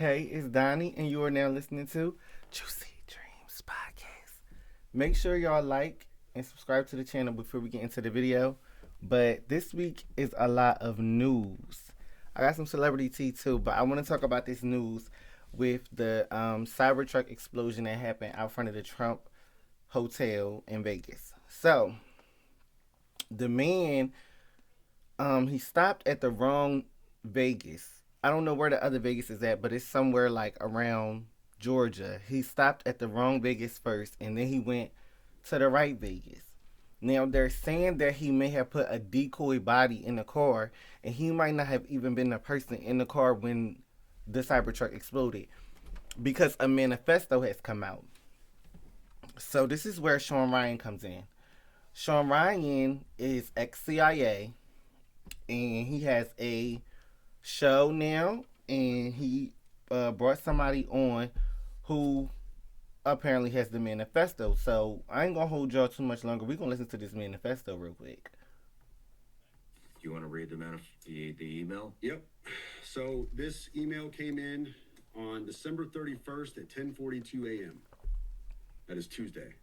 Hey, it's Donnie, and you are now listening to Juicy Dreams Podcast. Make sure y'all like and subscribe to the channel before we get into the video. But this week is a lot of news. I got some celebrity tea too, but I want to talk about this news with the Cybertruck explosion that happened out front of the Trump Hotel in Vegas. So, the man he stopped at the wrong Vegas. I don't know where the other Vegas is at, but it's somewhere like around Georgia. He stopped at the wrong Vegas first, and then he went to the right Vegas. Now they're saying that he may have put a decoy body in the car, and he might not have even been the person in the car when the Cybertruck exploded, because a manifesto has come out. So this is where Shawn Ryan comes in. Shawn Ryan is ex CIA, and he has a show now, and he brought somebody on who apparently has the manifesto. So I ain't gonna hold y'all too much longer. We're gonna listen to this manifesto real quick. You want to read the email? Yep. So this email came in on December 31st at 10:42 a.m. That is Tuesday.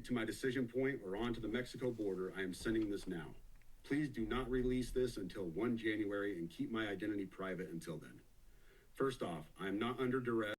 To my decision point or on to the Mexico border, I am sending this now. Please do not release this until 1 January and keep my identity private until then. First off, I am not under duress.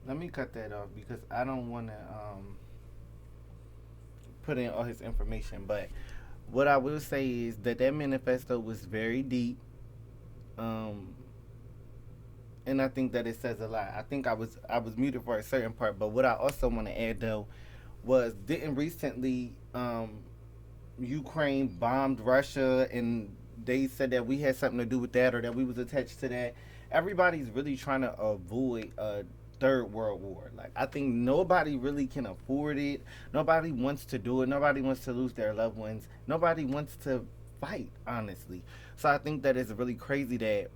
let me cut that off because I don't want to put in all his information. But what I will say is that that manifesto was very deep, um, and I think that it says a lot. I was muted for a certain part, but what I also want to add though was didn't recently Ukraine bombed Russia and they said that we had something to do with that or that we was attached to that. Everybody's really trying to avoid a third world war. Like I think nobody really can afford it. Nobody wants to do it. Nobody wants to lose their loved ones. Nobody wants to fight, honestly. So I think that it's really crazy that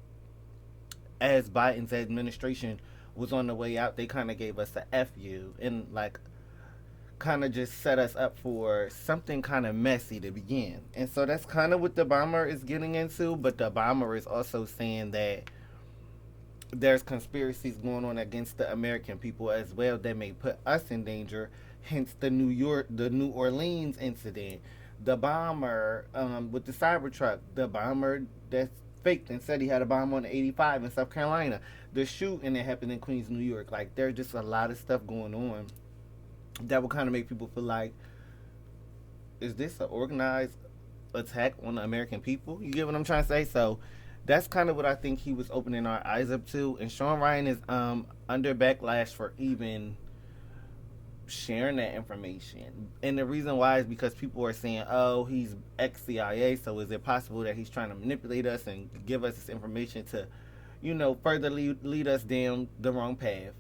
as Biden's administration was on the way out, they kind of gave us a FU and like kind of just set us up for something kind of messy to begin. And so that's kind of what the bomber is getting into. But the bomber is also saying that there's conspiracies going on against the American people as well that may put us in danger. Hence the New Orleans incident, the bomber with the Cybertruck, the bomber that's faked and said he had a bomb on the 85 in South Carolina, the shooting that happened in Queens, New York. Like there's just a lot of stuff going on that will kind of make people feel like, is this an organized attack on the American people? You get what I'm trying to say? So that's kind of what I think he was opening our eyes up to. And Shawn Ryan is under backlash for even sharing that information. And the reason why is because people are saying, oh, he's ex CIA, so is it possible that he's trying to manipulate us and give us this information to, further lead us down the wrong path?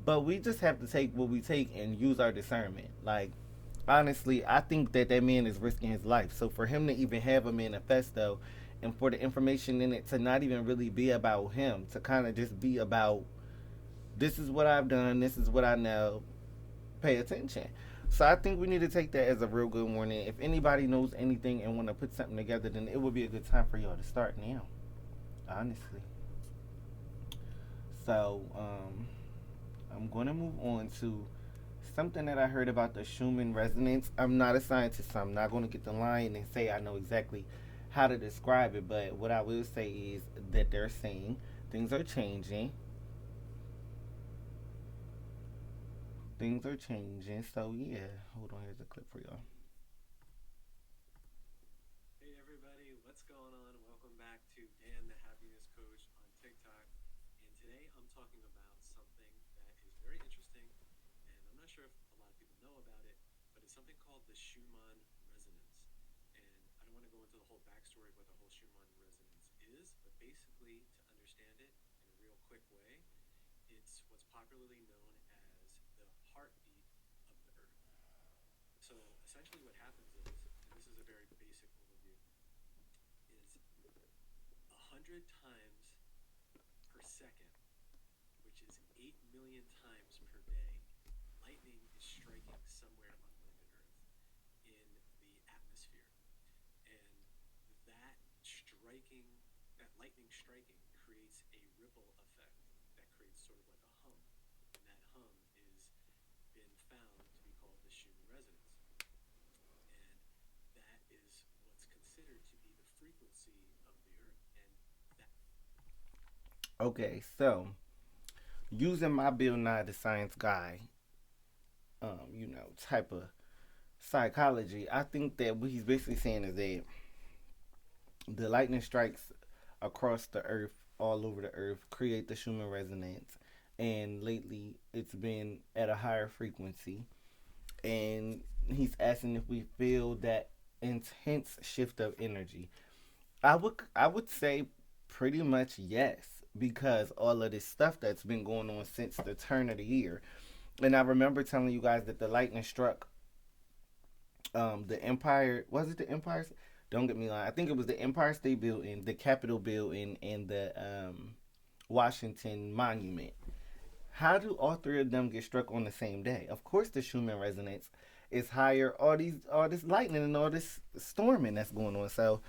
But we just have to take what we take and use our discernment. Like, honestly, I think that that man is risking his life. So for him to even have a manifesto and for the information in it to not even really be about him, to kind of just be about this is what I've done, this is what I know, pay attention. So I think we need to take that as a real good warning. If anybody knows anything and want to put something together, then it would be a good time for y'all to start now. Honestly. So I'm going to move on to something that I heard about the Schumann Resonance. I'm not a scientist, so I'm not going to get the line and say I know exactly how to describe it. But what I will say is that they're saying things are changing. Things are changing. So yeah, hold on. Here's a clip for y'all. Hey everybody, what's going on? Welcome back to Dan the Happiness Coach on TikTok. And today I'm talking about something that is very interesting, and I'm not sure if a lot of people know about it, but it's something called the Schumann Resonance. And I don't want to go into the whole backstory of what the whole Schumann Resonance is, but basically, to understand it in a real quick way, it's what's popularly known as the heartbeat of the Earth. So essentially, what happens is, and this is a very basic overview, is 100 times per second, which is 8 million times per day, lightning is striking somewhere on planet Earth in the atmosphere. And that striking, that lightning striking creates a ripple effect that creates sort of like a hum. And that hum is been found to be called the Schumann resonance. And that is what's considered to be the frequency of the Earth. And that Okay, so using my Bill Nye the Science Guy, type of psychology, I think that what he's basically saying is that the lightning strikes across the earth, all over the earth, create the Schumann resonance. And lately, it's been at a higher frequency. And he's asking if we feel that intense shift of energy. I would say pretty much yes, because all of this stuff that's been going on since the turn of the year. And I remember telling you guys that the lightning struck the Empire. Was it the Empire? Don't get me wrong. I think it was the Empire State Building, the Capitol Building, and the Washington Monument. How do all three of them get struck on the same day? Of course, the Schumann resonance is higher. All this lightning and all this storming that's going on. So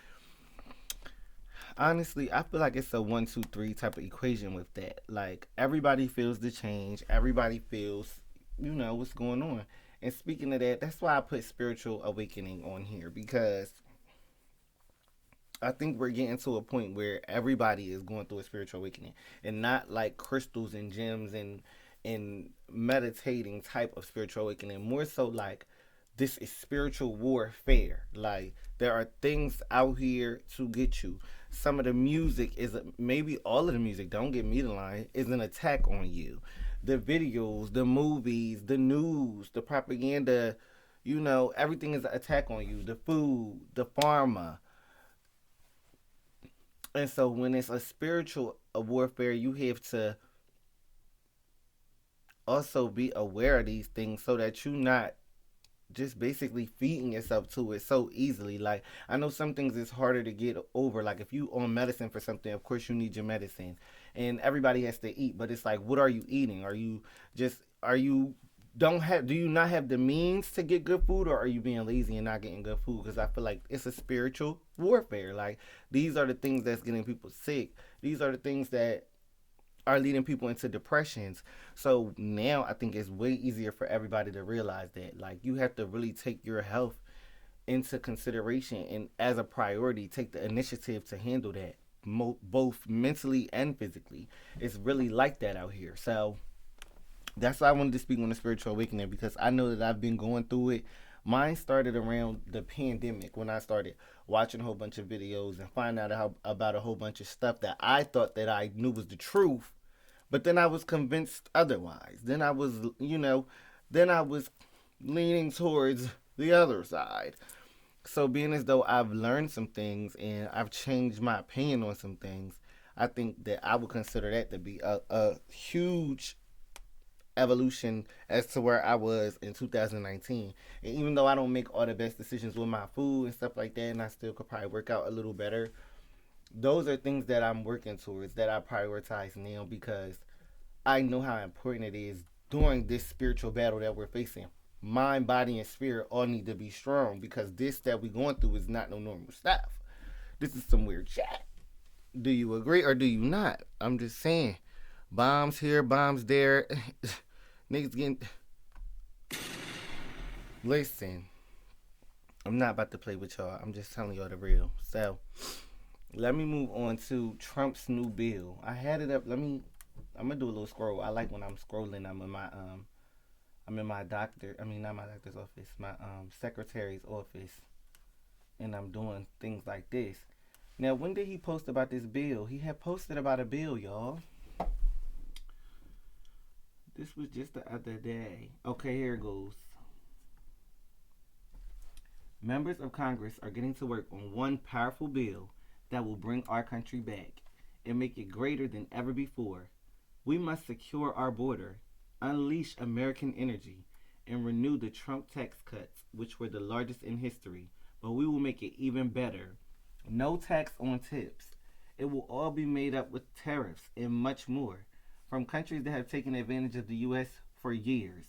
honestly, I feel like it's a one, two, three type of equation with that. Like everybody feels the change. Everybody feels, what's going on. And speaking of that, that's why I put spiritual awakening on here because I think we're getting to a point where everybody is going through a spiritual awakening, and not like crystals and gems and and meditating type of spiritual awakening. More so like this is spiritual warfare. Like there are things out here to get you. Some of the music is maybe all of the music. Don't get me to lie. Is an attack on you. The videos, the movies, the news, the propaganda. You know, everything is an attack on you. The food, the pharma, and so when it's a spiritual warfare, you have to also be aware of these things so that you're not just basically feeding yourself to it so easily. Like I know some things is harder to get over. Like if you on medicine for something, of course you need your medicine, and everybody has to eat. But it's like, what are you eating? Are you don't have do you not have the means to get good food, or are you being lazy and not getting good food? Because I feel like it's a spiritual warfare. Like these are the things that's getting people sick. These are the things that are leading people into depressions. So now I think it's way easier for everybody to realize that like you have to really take your health into consideration and as a priority take the initiative to handle that both mentally and physically. It's really like that out here. So that's why I wanted to speak on the spiritual awakening because I know that I've been going through it. Mine started around the pandemic when I started watching a whole bunch of videos and find out about a whole bunch of stuff that I thought that I knew was the truth, but then I was convinced otherwise. Then I was leaning towards the other side. So being as though I've learned some things and I've changed my opinion on some things, I think that I would consider that to be a huge evolution as to where I was in 2019. And even though I don't make all the best decisions with my food and stuff like that, and I still could probably work out a little better, those are things that I'm working towards that I prioritize now because I know how important it is during this spiritual battle that we're facing. Mind, body, and spirit all need to be strong because this that we're going through is not no normal stuff. This is some weird shit. Do you agree or do you not? I'm just saying. Bombs here, bombs there. Niggas getting. Listen, I'm not about to play with y'all. I'm just telling y'all the real. So, let me move on to Trump's new bill. I had it up. I'm gonna do a little scroll. I like when I'm scrolling. I'm in my doctor. I mean, not my doctor's office. My secretary's office, and I'm doing things like this. Now, when did he post about this bill? He had posted about a bill, y'all. This was just the other day. Okay, here it goes. Members of Congress are getting to work on one powerful bill that will bring our country back and make it greater than ever before. We must secure our border, unleash American energy, and renew the Trump tax cuts, which were the largest in history, but we will make it even better. No tax on tips. It will all be made up with tariffs and much more from countries that have taken advantage of the U.S. for years.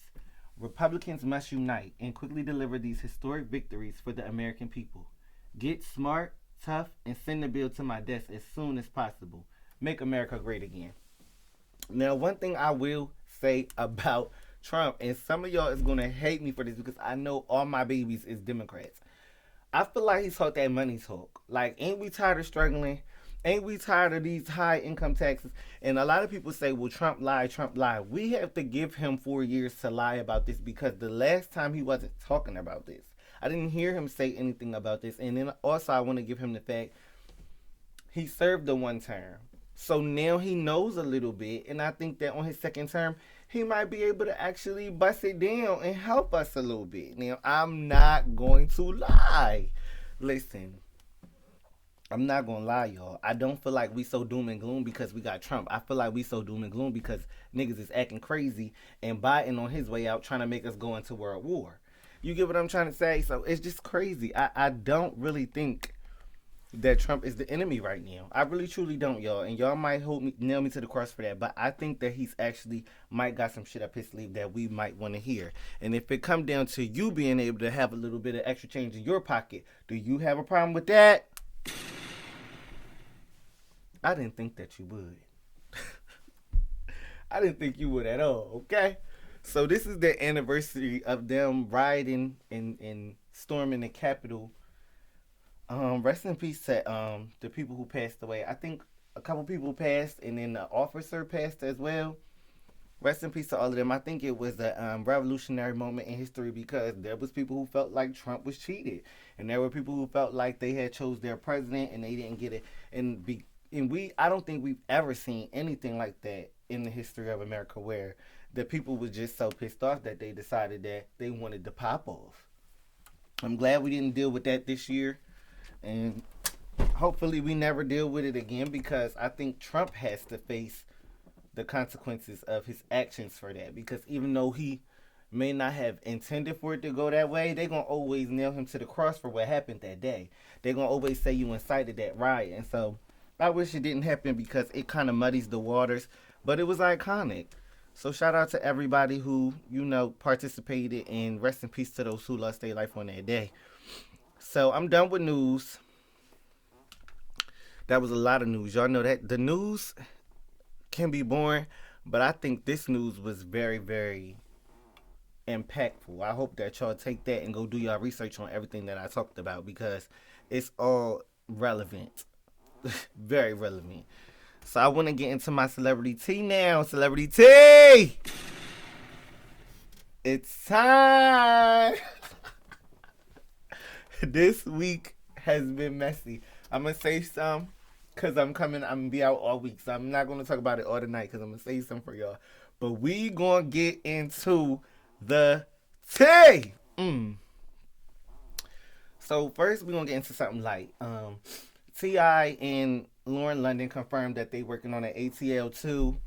Republicans must unite and quickly deliver these historic victories for the American people. Get smart, tough, and send the bill to my desk as soon as possible. Make America great again. Now, one thing I will say about Trump, and some of y'all is going to hate me for this because I know all my babies is Democrats. I feel like he talked that money talk. Like, ain't we tired of struggling? Ain't we tired of these high income taxes? And a lot of people say, well, Trump lied, Trump lied. We have to give him 4 years to lie about this because the last time he wasn't talking about this. I didn't hear him say anything about this. And then also I want to give him the fact he served the one term. So now he knows a little bit. And I think that on his second term, he might be able to actually bust it down and help us a little bit. Now, I'm not going to lie. Listen, I'm not gonna lie, y'all. I don't feel like we so doom and gloom because we got Trump. I feel like we so doom and gloom because niggas is acting crazy and Biden on his way out trying to make us go into world war. You get what I'm trying to say? So it's just crazy. I don't really think that Trump is the enemy right now. I really truly don't, y'all. And y'all might nail me to the cross for that. But I think that he's actually might got some shit up his sleeve that we might want to hear. And if it come down to you being able to have a little bit of extra change in your pocket, do you have a problem with that? I didn't think that you would. I didn't think you would at all, okay? So this is the anniversary of them rioting and storming the Capitol. Rest in peace to the people who passed away. I think a couple people passed and then the officer passed as well. rest in peace to all of them. I think it was a revolutionary moment in history because there was people who felt like Trump was cheated, and there were people who felt like they had chose their president and they didn't get it. I don't think we've ever seen anything like that in the history of America, where the people were just so pissed off that they decided that they wanted to pop off. I'm glad we didn't deal with that this year, and hopefully we never deal with it again, because I think Trump has to face the consequences of his actions for that, because even though he may not have intended for it to go that way, they're going to always nail him to the cross for what happened that day. They're going to always say you incited that riot. And so I wish it didn't happen because it kind of muddies the waters, but it was iconic. So shout out to everybody who, participated, and rest in peace to those who lost their life on that day. So I'm done with news. That was a lot of news. Y'all know that the news can be boring, but I think this news was very, very impactful. I hope that y'all take that and go do y'all research on everything that I talked about, because it's all relevant. Very relevant. So I want to get into my celebrity tea now. Celebrity tea! It's time! This week has been messy. I'm going to say some because I'm going to be out all week. So I'm not going to talk about it all tonight because I'm going to say some for y'all. But we going to get into the tea! So first we're going to get into something light. T.I. and Lauren London confirmed that they working on an ATL2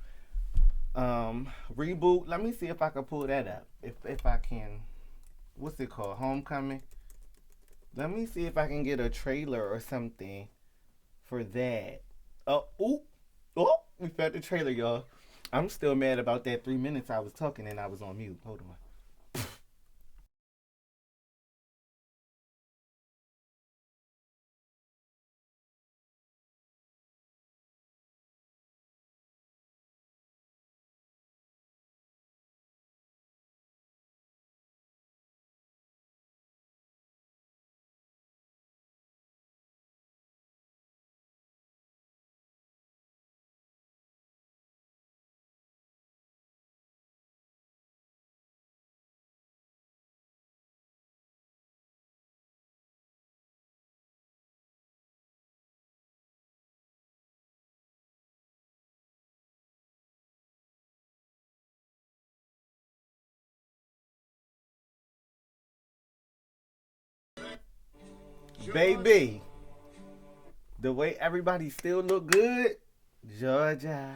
reboot. Let me see if I can pull that up. If I can. What's it called? Homecoming? Let me see if I can get a trailer or something for that. We found the trailer, y'all. I'm still mad about that 3 minutes I was talking and I was on mute. Hold on. Baby, the way everybody still look good, Georgia.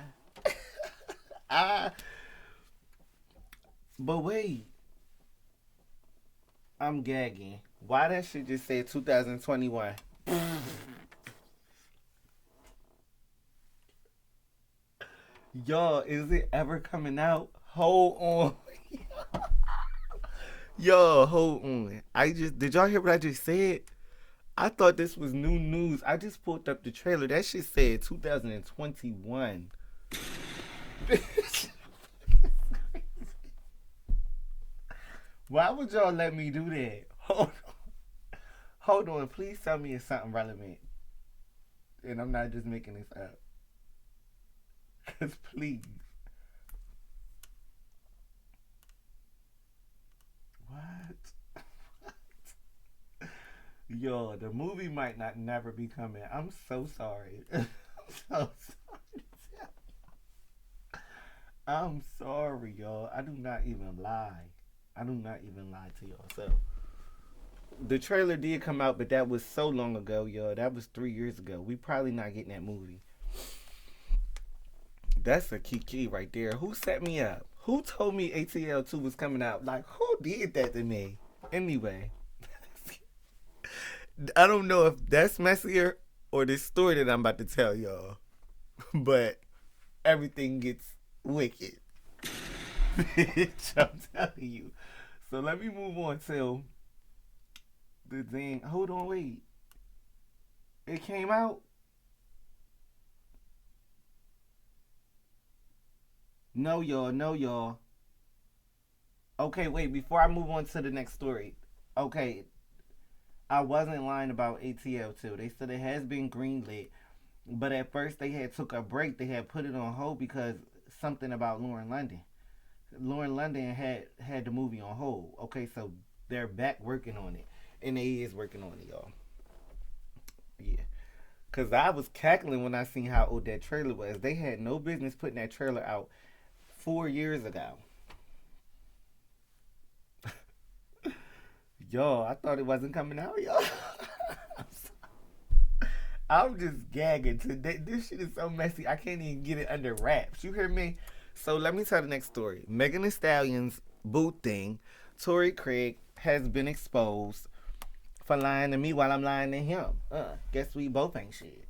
But wait, I'm gagging. Why that shit just say 2021? Y'all, is it ever coming out? Hold on. Yo, hold on. Did y'all hear what I just said? I thought this was new news. I just pulled up the trailer. That shit said 2021. Why would y'all let me do that? Hold on. Please tell me it's something relevant. And I'm not just making this up. Because please. What? Yo, the movie might not never be coming. I'm so sorry. I'm so sorry. I'm sorry, y'all. I do not even lie. I do not even lie to y'all. So, the trailer did come out, but that was so long ago, y'all. That was 3 years ago. We probably not getting that movie. That's a key right there. Who set me up? Who told me ATL2 was coming out? Like, who did that to me? Anyway. I don't know if that's messier or this story that I'm about to tell y'all. But everything gets wicked. Bitch, I'm telling you. So let me move on to the thing. Hold on, wait. It came out? No, y'all. Okay, wait, before I move on to the next story. Okay, I wasn't lying about ATL2. They said it has been greenlit, but at first they had took a break. They had put it on hold because something about Lauren London. Lauren London had the movie on hold. Okay, so they're back working on it, and they is working on it, y'all. Yeah, cause I was cackling when I seen how old that trailer was. They had no business putting that trailer out 4 years ago. Y'all, I thought it wasn't coming out, y'all. I'm just gagging today. This shit is so messy. I can't even get it under wraps. You hear me? So let me tell the next story. Megan Thee Stallion's boot thing, Torrey Craig has been exposed for lying to me while I'm lying to him. Guess we both ain't shit.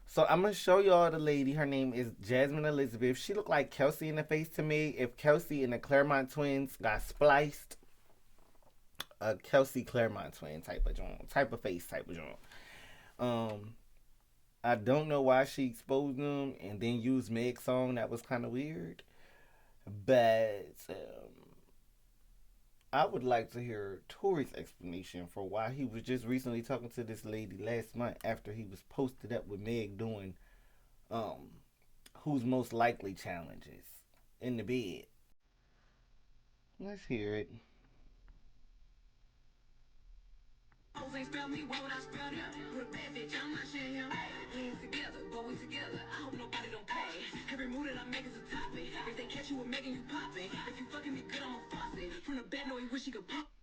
So I'm gonna show y'all the lady. Her name is Jasmine Elizabeth. She looked like Kelsey in the face to me. If Kelsey and the Claremont twins got spliced, a Kelsey Claremont twin type of joint, type of face, type of joint. Um, I don't know why she exposed them and then used Meg's song. That was kind of weird. But I would like to hear Tori's explanation for why he was just recently talking to this lady last month after he was posted up with Meg doing um who's most likely challenges in the bed. Let's hear it.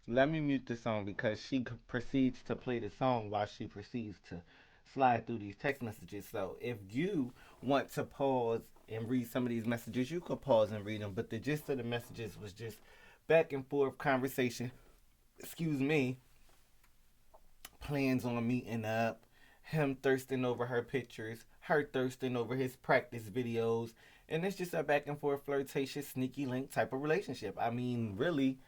Let me mute the song because she proceeds to play the song while she proceeds to slide through these text messages. So if you want to pause and read some of these messages, you could pause and read them. But the gist of the messages was just back and forth conversation. Excuse me. Plans on meeting up. Him thirsting over her pictures. Her thirsting over his practice videos. And it's just a back and forth flirtatious, sneaky link type of relationship. I mean, really,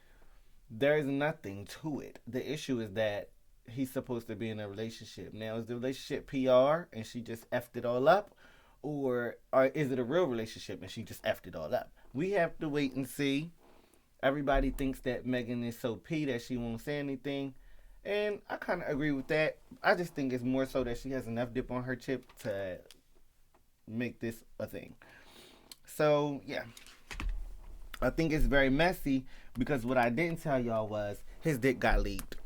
there's nothing to it. The issue is that he's supposed to be in a relationship. Now, is the relationship PR and she just effed it all up? Or is it a real relationship and she just effed it all up? We have to wait and see. Everybody thinks that Megan is so P that she won't say anything. And I kind of agree with that. I just think it's more so that she has enough dip on her chip to make this a thing. So, yeah. I think it's very messy because what I didn't tell y'all was his dick got leaked.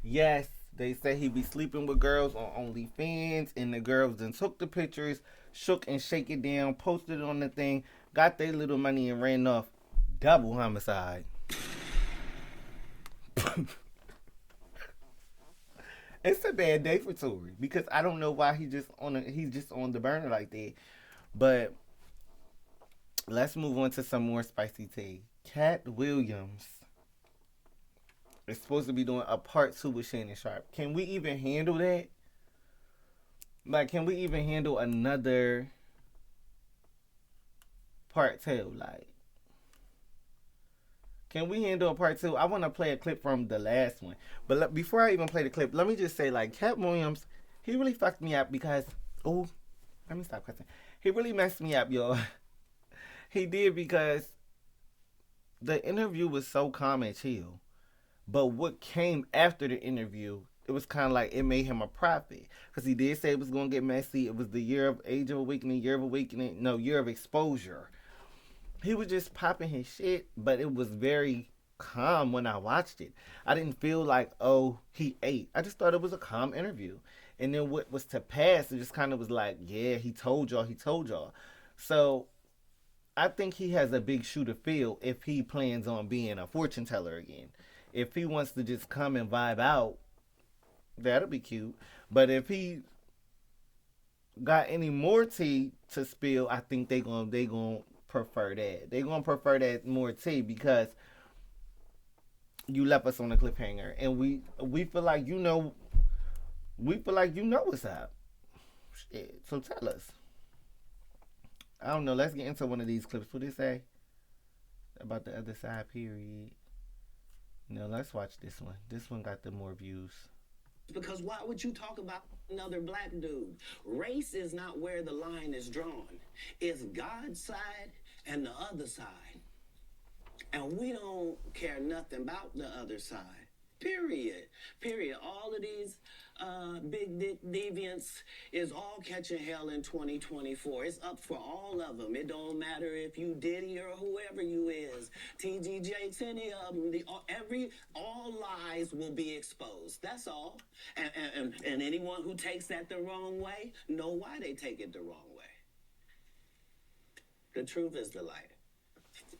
Yes, they say he be sleeping with girls on OnlyFans, and the girls then took the pictures, shook and shake it down, posted it on the thing, got their little money and ran off. Double homicide. It's a bad day for Tory because I don't know why he's just on the burner like that. But let's move on to some more spicy tea. Katt Williams is supposed to be doing a part 2 with Shannon Sharpe. Can we even handle that? Like, can we even handle another part 2? Like, can we handle a part 2? I want to play a clip from the last one. But before I even play the clip, let me just say, like, Katt Williams, he really fucked me up because, oh, let me stop cussing. He really messed me up, y'all. He did because the interview was so calm and chill. But what came after the interview, it was kind of like it made him a prophet. Because he did say it was going to get messy. It was the year of age of awakening, year of exposure. He was just popping his shit, but it was very calm when I watched it. I didn't feel like, oh, he ate. I just thought it was a calm interview. And then what was to pass, it just kind of was like, yeah, he told y'all. So I think he has a big shoe to fill if he plans on being a fortune teller again. If he wants to just come and vibe out, that'll be cute. But if he got any more tea to spill, I think they gonna prefer that. They gonna prefer that more tea because you left us on a cliffhanger, and we feel like what's up. Shit, so tell us. I don't know. Let's get into one of these clips. What they say about the other side? Period. No, let's watch this one. This one got the more views. Because why would you talk about another black dude? Race is not where the line is drawn. It's God's side and the other side. And we don't care nothing about the other side. Period. Period. All of these big dick deviants is all catching hell in 2024. It's up for all of them. It don't matter if you Diddy or whoever you is. TG Jakes, any of them. All lies will be exposed. That's all. And anyone who takes that the wrong way, know why they take it the wrong way. The truth is the light.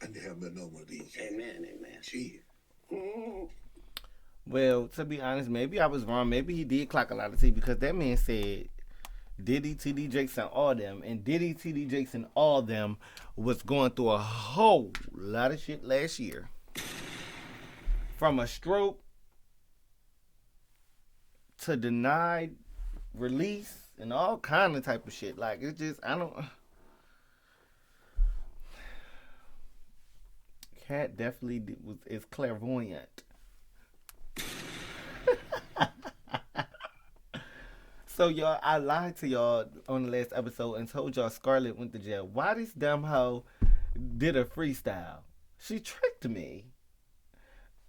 I didn't have no more of these. Amen. Amen. Shit. Well, to be honest, maybe I was wrong. Maybe he did clock a lot of tea because that man said Diddy, TD Jakes, and all them. And Diddy, TD Jakes, and all them was going through a whole lot of shit last year. From a stroke to denied release and all kind of type of shit. Like, it's just, I don't... Katt definitely is clairvoyant. So y'all, I lied to y'all on the last episode and told y'all Scarlett went to jail. Why this dumb hoe did a freestyle? She tricked me.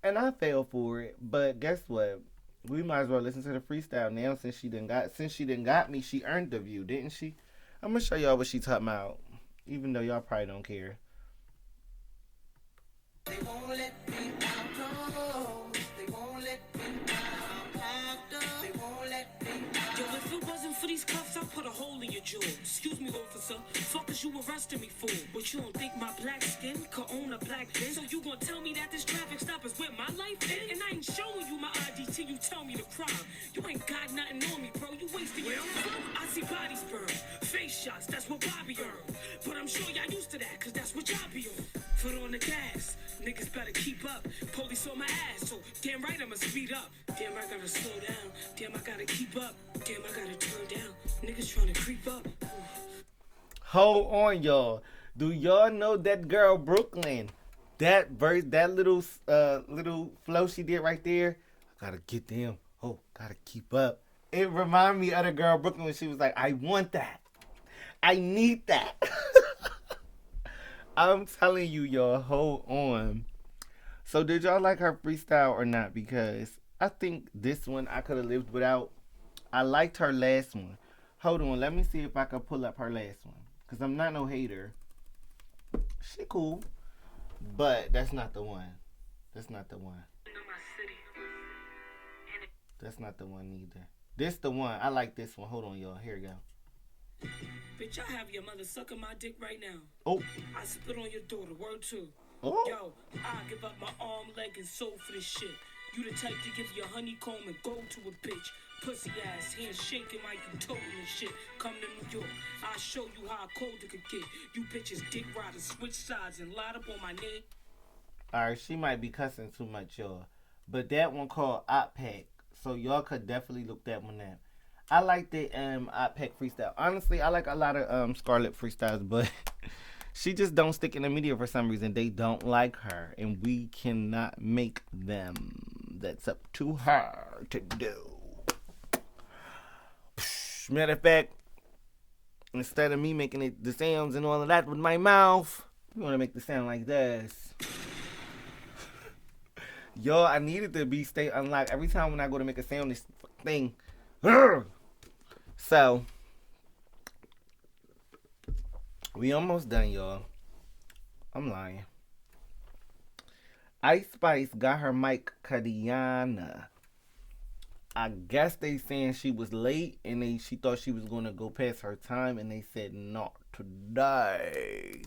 And I fell for it. But guess what? We might as well listen to the freestyle now since she done got me, she earned the view, didn't she? I'm gonna show y'all what she talking about. Even though y'all probably don't care. They won't let me down, no. They won't let me down. They won't let me down. Yo, if it wasn't for these cuffs, I'd put a hole in your jaw. Excuse me, officer. Fuck is you arresting me for? But you don't think my black skin could own a black bin? So you gonna tell me that this traffic stop is where my life is? And I ain't showing you my ID till you tell me the crime. You ain't got nothing on me, bro. You wasting your time. I see bodies burn, face shots, that's what Bobby earned. But I'm sure y'all used to that, cause that's what y'all be on. Foot on the gas. Niggas better keep up. Police on my ass, so damn right I'ma speed up. Damn I gotta slow down. Damn I gotta keep up. Damn I gotta turn down. Niggas trying to creep up. Hold on, y'all. Do y'all know that girl Brooklyn? That verse, that little flow she did right there. I gotta get them. Oh, gotta keep up. It reminded me of the girl Brooklyn when she was like, I want that. I need that. I'm telling you, y'all, hold on. So did y'all like her freestyle or not? Because I think this one I could have lived without. I liked her last one. Hold on, let me see if I can pull up her last one. Because I'm not no hater. She cool. But that's not the one. That's not the one. That's not the one either. This the one. I like this one. Hold on, y'all. Here we go. Bitch, I have your mother sucking my dick right now. Oh. I spit on your daughter, word too. Oh. Yo, I give up my arm, leg, and soul for this shit. You the type to give your honeycomb and go to a bitch. Pussy ass, hands shaking like you toting and shit. Come to New York, I'll show you how cold it could get. You bitches dick riders, switch sides and light up on my name. Alright, she might be cussing too much, y'all. But that one called Up Pack. So y'all could definitely look that one up. I like the Up Pack freestyle. Honestly, I like a lot of Scarlett freestyles, but she just don't stick in the media for some reason. They don't like her, and we cannot make them. That's up to her to do. Matter of fact, instead of me making it the sounds and all of that with my mouth, we want to make the sound like this. Yo, I needed to be stay unlocked every time when I go to make a sound. This thing. So, we almost done, y'all. I'm lying. Ice Spice got her mic Kadiana. I guess they saying she was late and she thought she was going to go past her time, and they said not today.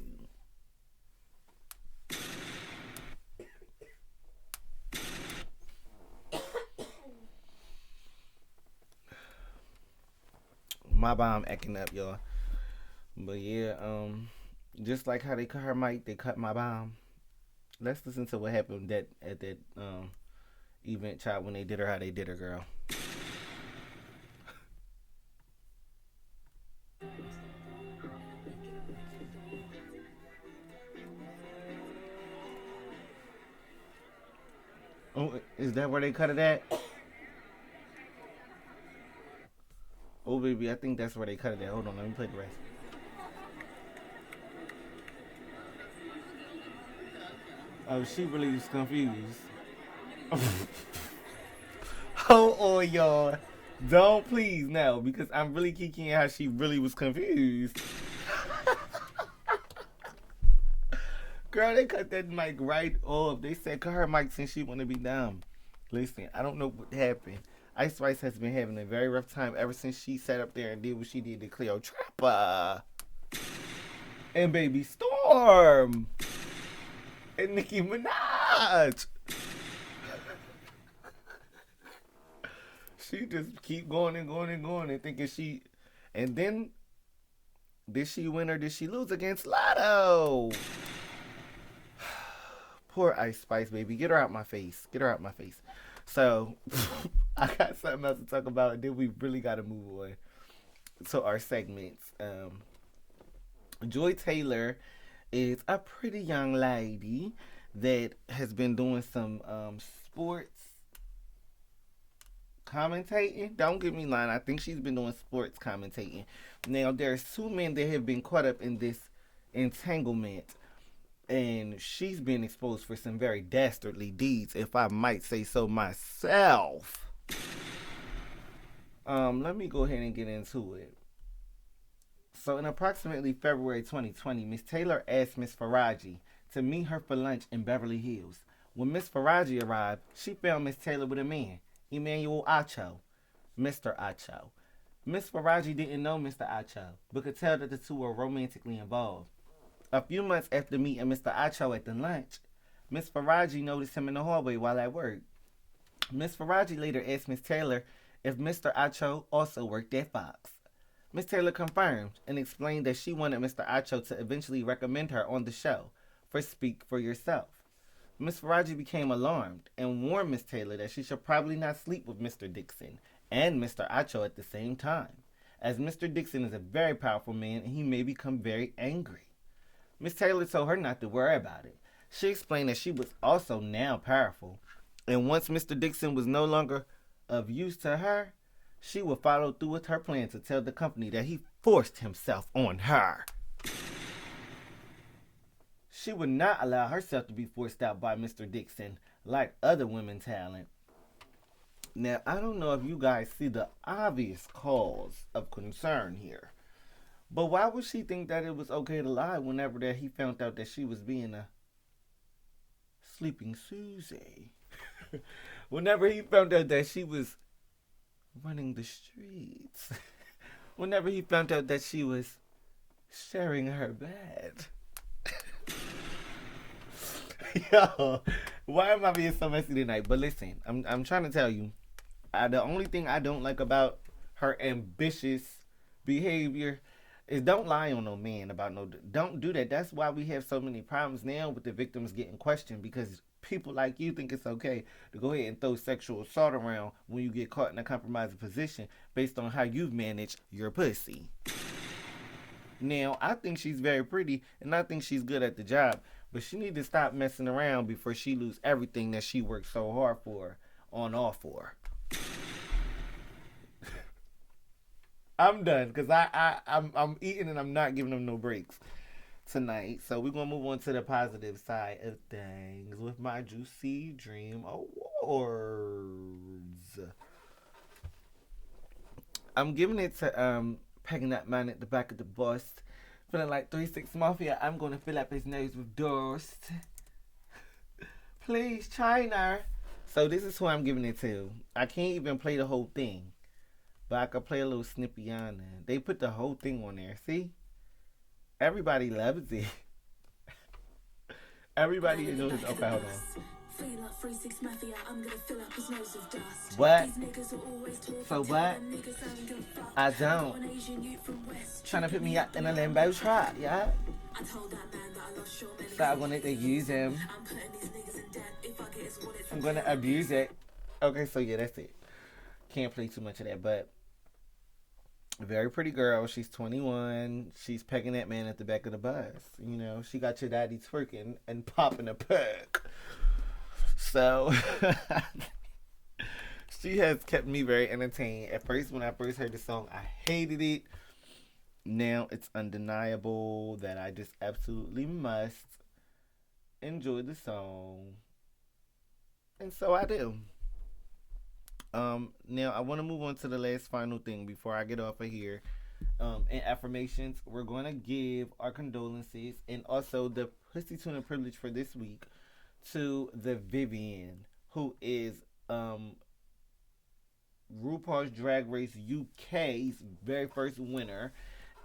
My bomb acting up, y'all. But yeah, just like how they cut her mic, they cut my bomb. Let's listen to what happened at that event, child, when they did her how they did her, girl. Oh, is that where they cut it at? Oh, baby, I think that's where they cut it at. Hold on, let me play the rest. Oh, she really was confused. Hold on, y'all. Don't please no, because I'm really kikiing how she really was confused. Girl, they cut that mic right off. They said cut her mic since she want to be dumb. Listen, I don't know what happened. Ice Spice has been having a very rough time ever since she sat up there and did what she did to Cleopatra and Baby Storm and Nicki Minaj. She just keep going and going and going and thinking she. And then, did she win or did she lose against Lotto? Poor Ice Spice, baby. Get her out my face. Get her out my face. So, I got something else to talk about, and then we really got to move on to our segments. Joy Taylor is a pretty young lady that has been doing some sports commentating. Don't get me lying. I think she's been doing sports commentating. Now, there's two men that have been caught up in this entanglement, and she's been exposed for some very dastardly deeds, if I might say so myself. Let me go ahead and get into it. So, in approximately February 2020, Miss Taylor asked Miss Faraji to meet her for lunch in Beverly Hills. When Miss Faraji arrived, she found Miss Taylor with a man, Emmanuel Acho, Mr. Acho. Miss Faraji didn't know Mr. Acho, but could tell that the two were romantically involved. A few months after meeting Mr. Acho at the lunch, Miss Faraji noticed him in the hallway while at work. Miss Faraji later asked Miss Taylor if Mr. Acho also worked at Fox. Miss Taylor confirmed and explained that she wanted Mr. Acho to eventually recommend her on the show for Speak for Yourself. Miss Faraji became alarmed and warned Miss Taylor that she should probably not sleep with Mr. Dixon and Mr. Acho at the same time, as Mr. Dixon is a very powerful man and he may become very angry. Miss Taylor told her not to worry about it. She explained that she was also now powerful, and once Mr. Dixon was no longer of use to her, she would follow through with her plan to tell the company that he forced himself on her. She would not allow herself to be forced out by Mr. Dixon like other women talent. Now, I don't know if you guys see the obvious cause of concern here, but why would she think that it was okay to lie whenever that he found out that she was being a sleeping Susie? Whenever he found out that she was running the streets. Whenever he found out that she was sharing her bed. Yo, why am I being so messy tonight? But listen, I'm trying to tell you, the only thing I don't like about her ambitious behavior is don't lie on no man about no. Don't do that. That's why we have so many problems now with the victims getting questioned, because people like you think it's okay to go ahead and throw sexual assault around when you get caught in a compromising position based on how you've managed your pussy. Now, I think she's very pretty and I think she's good at the job, but she need to stop messing around before she lose everything that she worked so hard for on all for. I'm done because I'm eating and I'm not giving them no breaks tonight. So we're gonna move on to the positive side of things with my Juicy Dream Awards. I'm giving it to Pegging That Man at the Back of the Bus. Feeling like 3-6 Mafia, I'm gonna fill up his nose with dust. Please, China. So this is who I'm giving it to. I can't even play the whole thing, but I could play a little snippy on there. They put the whole thing on there. See? Everybody loves it. Everybody knows. Okay, hold on. What? So what? I don't. Trying to put me up in a limbo trap, yeah? So I wanted to use him. I'm gonna abuse it. Okay, so yeah, that's it. Can't play too much of that, but very pretty girl. She's 21. She's pegging that man at the back of the bus. You know, she got your daddy twerking and popping a perk. So, she has kept me very entertained. At first, when I first heard the song, I hated it. Now, it's undeniable that I just absolutely must enjoy the song. And so I do. Now I want to move on to the last final thing before I get off of here. In affirmations, we're going to give our condolences and also the pussy tuna privilege for this week to the Vivian, who is RuPaul's Drag Race UK's very first winner.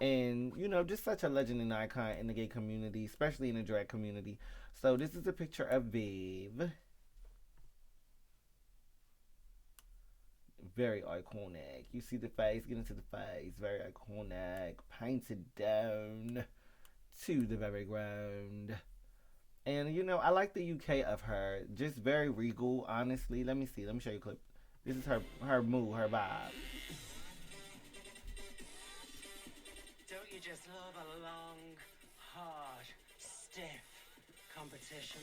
And, just such a legend and icon in the gay community, especially in the drag community. So, this is a picture of Viv. Very iconic. You see the face, get into the face. Very iconic. Painted down to the very ground. And I like the UK of her. Just very regal, honestly. Let me see. Let me show you a clip. This is her mood, her vibe. Don't you just love a long, hard, stiff competition?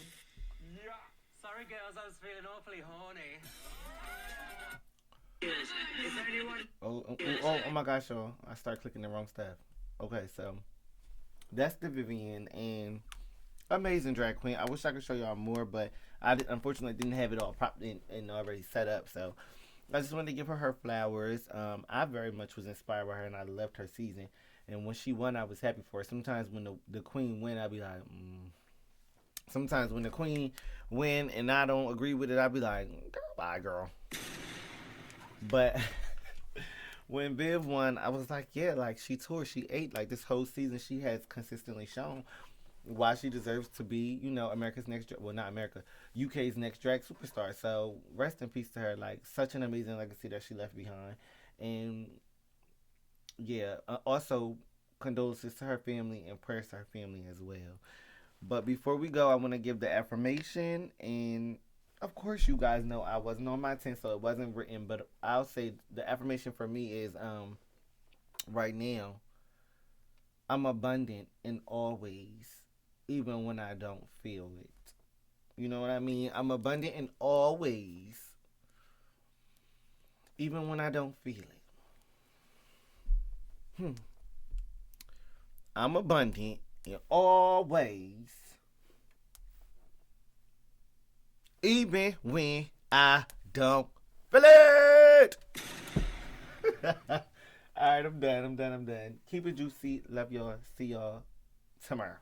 Yeah. Sorry, girls, I was feeling awfully horny. Is anyone? Oh my gosh, y'all. I start clicking the wrong stuff. Okay, so that's the Vivian and amazing drag queen. I wish I could show y'all more, but unfortunately didn't have it all propped in and already set up. So I just wanted to give her flowers. I very much was inspired by her and I loved her season. And when she won, I was happy for her. Sometimes when the queen win, I'd be like, Sometimes when the queen win and I don't agree with it, I'd be like, girl, bye, girl. But when Viv won, I was like, yeah, like she toured, she ate. Like this whole season, she has consistently shown why she deserves to be, America's next, well, not America, UK's next drag superstar. So rest in peace to her. Like such an amazing legacy that she left behind. And yeah, also condolences to her family and prayers to her family as well. But before we go, I want to give the affirmation. And of course, you guys know I wasn't on my 10, so it wasn't written. But I'll say the affirmation for me is right now, I'm abundant in all ways, even when I don't feel it. You know what I mean? I'm abundant in all ways, even when I don't feel it. I'm abundant in all ways, even when I don't feel it. Alright, I'm done. Keep it juicy. Love y'all. See y'all tomorrow.